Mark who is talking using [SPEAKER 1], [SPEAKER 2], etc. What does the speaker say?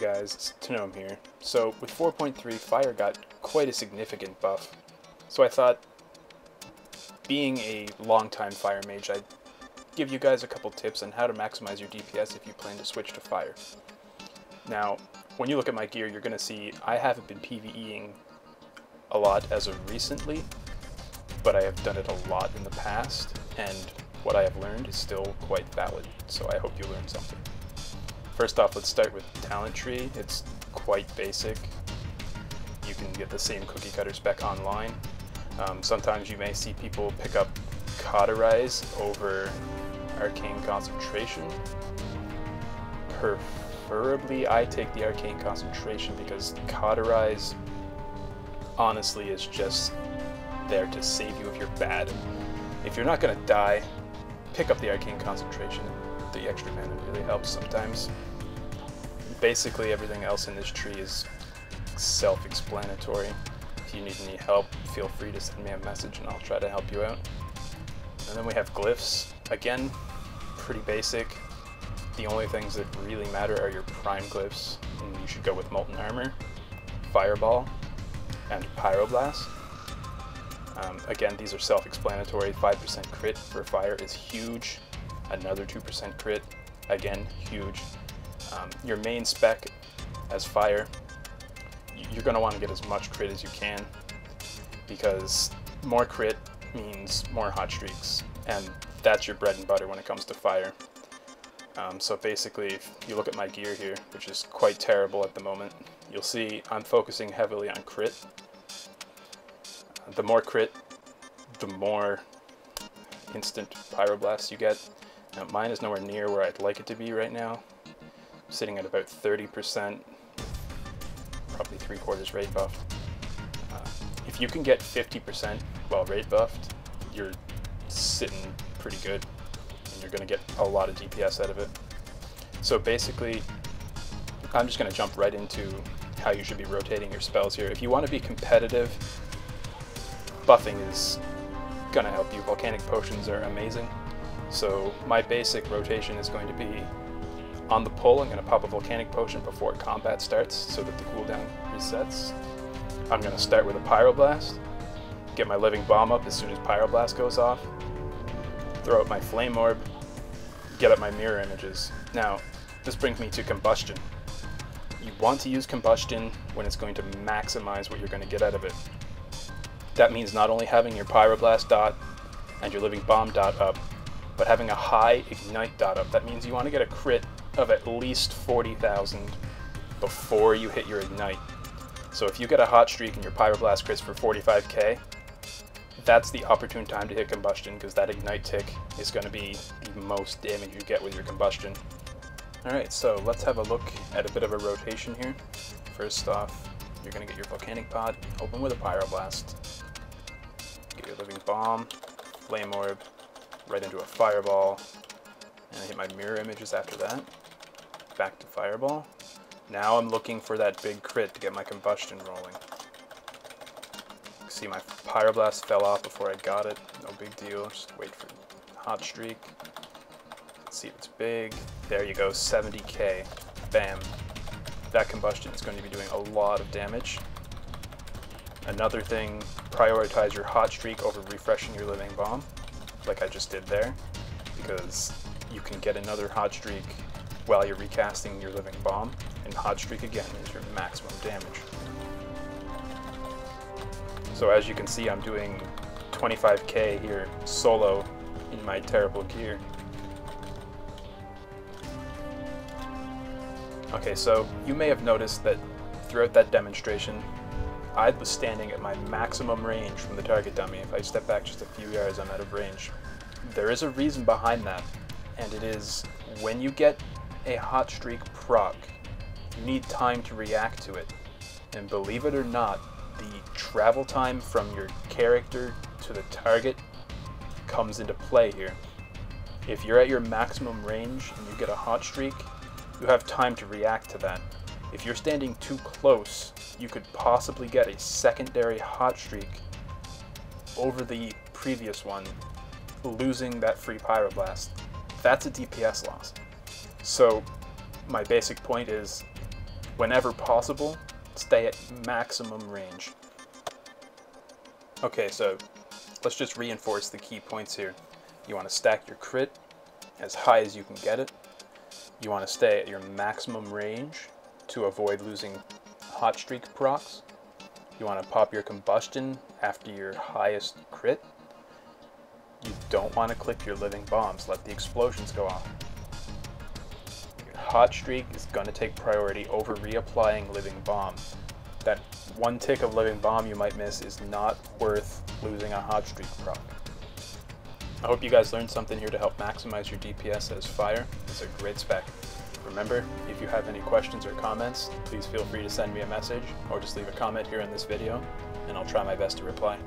[SPEAKER 1] guys, it's Tehgnome here. So with 4.3, fire got quite a significant buff. So I thought, being a long-time fire mage, I'd give you guys a couple tips on how to maximize your DPS if you plan to switch to fire. Now, when you look at my gear, you're going to see I haven't been PvEing a lot as of recently, but I have done it a lot in the past, and what I have learned is still quite valid, so I hope you learned something. First off, let's start with talent tree. It's quite basic. You can get the same cookie cutter spec online. Sometimes you may see people pick up Cauterize over Arcane Concentration. Preferably, I take the Arcane Concentration because Cauterize honestly is just there to save you if you're bad. If you're not going to die, pick up the Arcane Concentration. The extra mana really helps sometimes. Basically everything else in this tree is self-explanatory. If you need any help, feel free to send me a message and I'll try to help you out. And then we have glyphs. Again, pretty basic. The only things that really matter are your prime glyphs, and you should go with Molten Armor, Fireball, and Pyroblast. Again, these are self-explanatory. 5% crit for fire is huge. Another 2% crit, again, huge. Your main spec as fire, you're going to want to get as much crit as you can, because more crit means more hot streaks, and that's your bread and butter when it comes to fire. So basically, if you look at my gear here, which is quite terrible at the moment, you'll see I'm focusing heavily on crit. The more crit, the more instant Pyroblast you get. Now, mine is nowhere near where I'd like it to be right now. I'm sitting at about 30%, probably 3/4 rate buffed. If you can get 50% while rate buffed, you're sitting pretty good, and you're going to get a lot of DPS out of it. So basically, I'm just going to jump right into how you should be rotating your spells here. If you want to be competitive, buffing is going to help you. Volcanic potions are amazing. So my basic rotation is going to be on the pull. I'm going to pop a volcanic potion before combat starts so that the cooldown resets. I'm going to start with a Pyroblast, get my living bomb up as soon as Pyroblast goes off, throw out my flame orb, get up my mirror images. Now, this brings me to combustion. You want to use combustion when it's going to maximize what you're going to get out of it. That means not only having your Pyroblast dot and your living bomb dot up, but having a high ignite dot up. That means you want to get a crit of at least 40,000 before you hit your ignite. So if you get a hot streak and your Pyroblast crits for 45k, that's the opportune time to hit combustion, because that ignite tick is going to be the most damage you get with your combustion. Alright, so let's have a look at a bit of a rotation here. First off, you're going to get your volcanic pot, open with a Pyroblast, get your living bomb, flame orb, right into a fireball, and I hit my mirror images after that. Back to fireball. Now I'm looking for that big crit to get my combustion rolling. See, my Pyroblast fell off before I got it. No big deal. Just wait for hot streak. Let's see if it's big. There you go, 70k. Bam. That combustion is going to be doing a lot of damage. Another thing, prioritize your hot streak over refreshing your living bomb, like I just did there, because you can get another hot streak while you're recasting your living bomb, and hot streak again is your maximum damage. So as you can see, I'm doing 25k here solo in my terrible gear. Okay, so you may have noticed that throughout that demonstration, I was standing at my maximum range from the target dummy. If I step back just a few yards, I'm out of range. There is a reason behind that, and it is when you get a hot streak proc, you need time to react to it. And believe it or not, the travel time from your character to the target comes into play here. If you're at your maximum range and you get a hot streak, you have time to react to that. If you're standing too close, you could possibly get a secondary hot streak over the previous one, losing that free Pyroblast. That's a DPS loss. So my basic point is, whenever possible, stay at maximum range. Okay, so let's just reinforce the key points here. You want to stack your crit as high as you can get it. You want to stay at your maximum range to avoid losing hot streak procs. You want to pop your combustion after your highest crit. You don't want to click your living bombs. Let the explosions go off. Your hot streak is going to take priority over reapplying living bomb. That one tick of living bomb you might miss is not worth losing a hot streak proc. I hope you guys learned something here to help maximize your DPS as fire. It's a great spec. Remember, if you have any questions or comments, please feel free to send me a message or just leave a comment here in this video, and I'll try my best to reply.